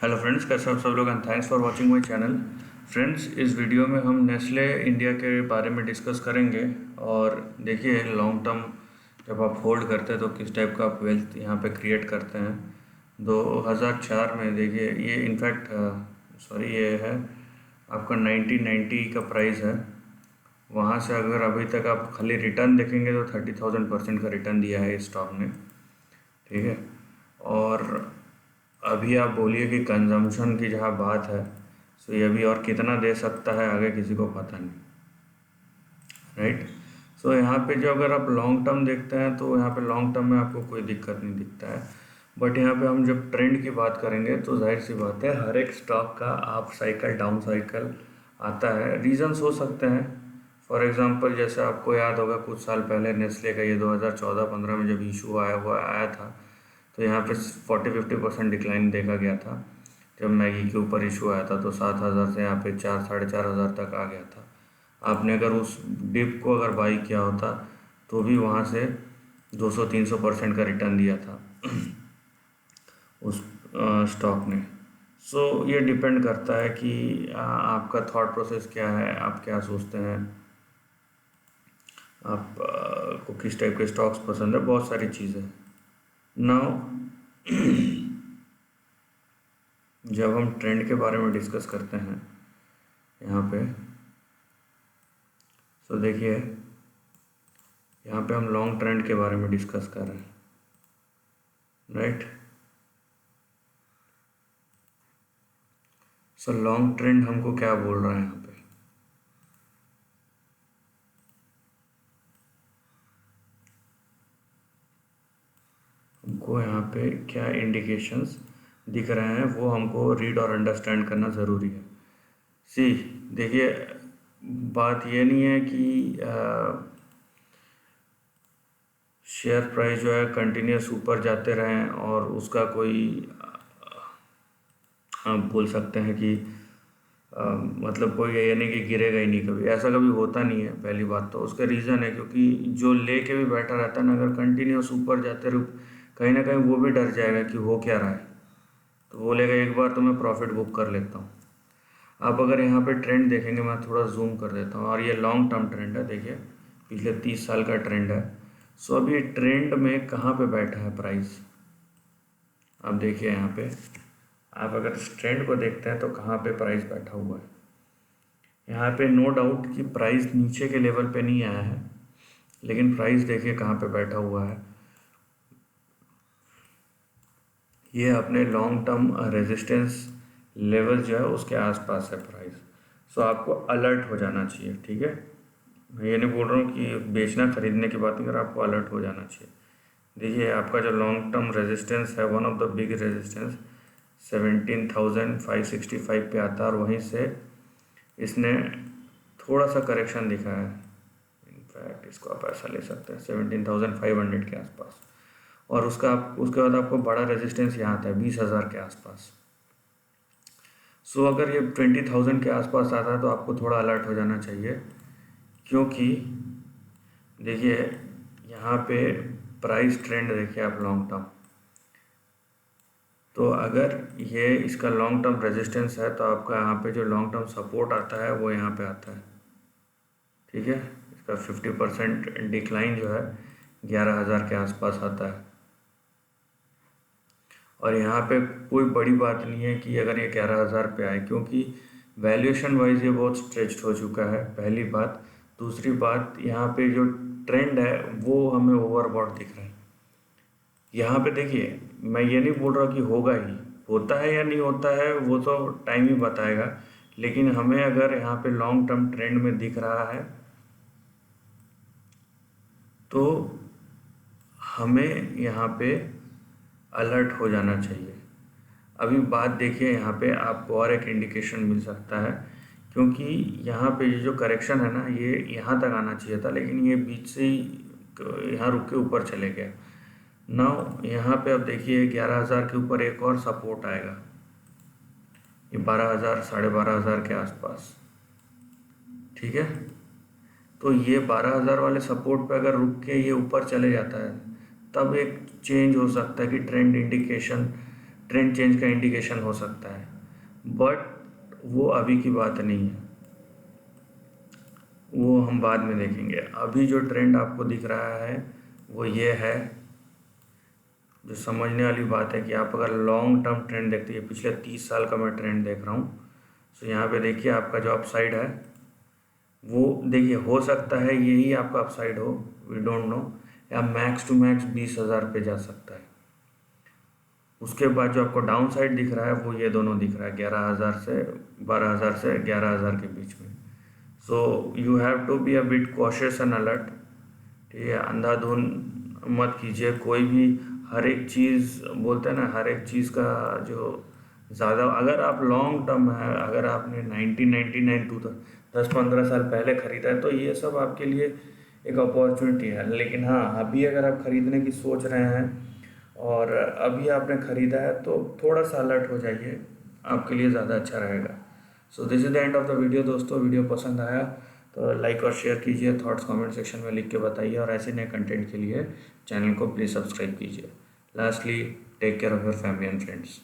Hello friends, कैसे हो आप सब लोग and thanks for watching my channel. Friends, इस वीडियो में हम नेस्ले इंडिया के बारे में डिस्कस करेंगे। और देखिए, लॉन्ग टर्म जब आप होल्ड करते हैं तो किस टाइप का आप वेल्थ यहाँ पे क्रिएट करते हैं। 2004 में देखिए, ये इनफैक्ट ये है आपका 1990 का प्राइस है। वहाँ से अगर अभी तक आप खाली रिटर्न देखेंगे तो 30,000% का रिटर्न दिया है इस स्टॉक ने। ठीक है। और अभी आप बोलिए कि कंजम्पशन की जहाँ बात है, सो ये भी और कितना दे सकता है आगे किसी को पता नहीं, राइट। सो यहाँ पे जो अगर आप लॉन्ग टर्म देखते हैं तो यहाँ पे लॉन्ग टर्म में आपको कोई दिक्कत नहीं दिखता है। बट यहाँ पे हम जब ट्रेंड की बात करेंगे तो जाहिर सी बात है, हर एक स्टॉक का अप साइकिल डाउन साइकिल आता है। रीजंस हो सकते हैं। फॉर एग्जांपल, जैसे आपको याद होगा कुछ साल पहले नेस्ले का ये 2014-15 में जब इशू आया था, तो यहाँ पे 40-50% डिक्लाइन देखा गया था। जब मैगी के ऊपर इशू आया था तो 7,000 से यहाँ पे 4-4.5 हज़ार तक आ गया था। आपने अगर उस डिप को अगर बाई किया होता तो भी वहाँ से 200-300% का रिटर्न दिया था उस स्टॉक ने। सो ये डिपेंड करता है कि आपका थॉट प्रोसेस क्या है, आप क्या सोचते हैं, आप को किस टाइप के स्टॉक्स पसंद है, बहुत सारी चीज़ें। नाउ जब हम ट्रेंड के बारे में डिस्कस करते हैं यहाँ पे, तो देखिए यहाँ पे हम लॉन्ग ट्रेंड के बारे में डिस्कस कर रहे हैं, राइट। सो लॉन्ग ट्रेंड हमको क्या बोल रहा है यहाँ पे, हमको यहाँ पे क्या इंडिकेशंस दिख रहे हैं वो हमको रीड और अंडरस्टैंड करना ज़रूरी है। देखिए, बात ये नहीं है कि शेयर प्राइस जो है कंटिन्यूस ऊपर जाते रहें और उसका कोई हम बोल सकते हैं कि मतलब कोई ये नहीं कि गिरेगा ही नहीं, कभी ऐसा कभी होता नहीं है। पहली बात तो उसका रीज़न है क्योंकि जो लेके भी बैठा रहता है ना, अगर कंटिन्यूस ऊपर जाते रहो कहीं ना कहीं वो भी डर जाएगा कि हो क्या रहा है, तो बोलेगा एक बार तो मैं प्रॉफिट बुक कर लेता हूँ। आप अगर यहाँ पे ट्रेंड देखेंगे, मैं थोड़ा जूम कर देता हूँ, और ये लॉन्ग टर्म ट्रेंड है। देखिए, पिछले 30 साल का ट्रेंड है। सो अब ये ट्रेंड में कहाँ पे बैठा है प्राइस, अब देखिए यहाँ पे आप अगर इस ट्रेंड को देखते हैं तो कहाँ पे प्राइस बैठा हुआ है। यहाँ पे नो डाउट कि प्राइस नीचे के लेवल पे नहीं आया है, लेकिन प्राइस देखिए कहाँ पे बैठा हुआ है। ये अपने लॉन्ग टर्म रेजिस्टेंस लेवल जो है उसके आसपास है प्राइस। सो आपको अलर्ट हो जाना चाहिए, ठीक है। मैं ये नहीं बोल रहा हूँ कि बेचना खरीदने की बात नहीं कर रहा, आपको अलर्ट हो जाना चाहिए। देखिए, आपका जो लॉन्ग टर्म रेजिस्टेंस है, one of the big resistance 17,565 पे आता है, और वहीं से इसने थोड़ा सा करेक्शन दिखा है। इनफैक्ट इसको आप ऐसा ले सकते हैं 17,500 के आसपास, और उसके बाद आपको बड़ा रेजिस्टेंस यहाँ आता है 20,000 के आसपास। सो अगर ये 20,000 के आसपास आता है तो आपको थोड़ा अलर्ट हो जाना चाहिए, क्योंकि देखिए यहाँ पे प्राइस ट्रेंड देखिए आप लॉन्ग टर्म, तो अगर ये इसका लॉन्ग टर्म रेजिस्टेंस है तो आपका यहाँ पे जो लॉन्ग टर्म सपोर्ट आता है वो यहाँ पे आता है, ठीक है। इसका 50% डिक्लाइन जो है 11,000 के आसपास आता है। और यहाँ पे कोई बड़ी बात नहीं है कि अगर ये 11,000 पे आए, क्योंकि वैल्यूएशन वाइज ये बहुत स्ट्रेच्ड हो चुका है, पहली बात। दूसरी बात, यहाँ पे जो ट्रेंड है वो हमें ओवरबॉट दिख रहा है। यहाँ पे देखिए, मैं ये नहीं बोल रहा कि होगा ही, होता है या नहीं होता है वो तो टाइम ही बताएगा, लेकिन हमें अगर यहाँ पे लॉन्ग टर्म ट्रेंड में दिख रहा है तो हमें यहाँ पे अलर्ट हो जाना चाहिए। अभी बात देखिए, यहाँ पे आपको और एक इंडिकेशन मिल सकता है, क्योंकि यहाँ पे ये जो करेक्शन है ना, ये यहाँ तक आना चाहिए था, लेकिन ये बीच से ही यहाँ रुक के ऊपर चले गया। नाउ यहाँ पे अब देखिए 11,000 के ऊपर एक और सपोर्ट आएगा, ये 12,000 12,500 के आसपास, ठीक है। तो ये 12,000 वाले सपोर्ट पे अगर रुक के ये ऊपर चले जाता है तब एक चेंज हो सकता है कि ट्रेंड चेंज का इंडिकेशन हो सकता है, बट वो अभी की बात नहीं है, वो हम बाद में देखेंगे। अभी जो ट्रेंड आपको दिख रहा है वो ये है, जो समझने वाली बात है कि आप अगर लॉन्ग टर्म ट्रेंड देखते हैं, पिछले 30 साल का मैं ट्रेंड देख रहा हूँ, तो यहाँ पे देखिए आपका जो अपसाइड है वो देखिए, हो सकता है यही आपका अपसाइड हो, वी डोंट नो, या मैक्स टू मैक्स 20,000 पे जा सकता है। उसके बाद जो आपको डाउन साइड दिख रहा है वो ये दोनों दिख रहा है, 11,000 से 12,000 से 11,000 के बीच में। So you have to be a bit cautious and alert, ठीक है। अंधाधुंध मत कीजिए कोई भी, हर एक चीज़ बोलते हैं ना, हर एक चीज़ का जो ज़्यादा, अगर आप लॉन्ग टर्म है, अगर आपने 1999 टू 10-15 साल पहले ख़रीदा है तो ये सब आपके लिए एक अपॉर्चुनिटी है। लेकिन हाँ, अभी अगर आप ख़रीदने की सोच रहे हैं और अभी आपने ख़रीदा है तो थोड़ा सा अलर्ट हो जाइए, आपके लिए ज़्यादा अच्छा रहेगा। So this is the end of the video दोस्तों। वीडियो पसंद आया तो लाइक और शेयर कीजिए, थॉट्स कमेंट सेक्शन में लिख के बताइए, और ऐसे नए कंटेंट के लिए चैनल को प्लीज़ सब्सक्राइब कीजिए। Lastly, take care of your family and friends.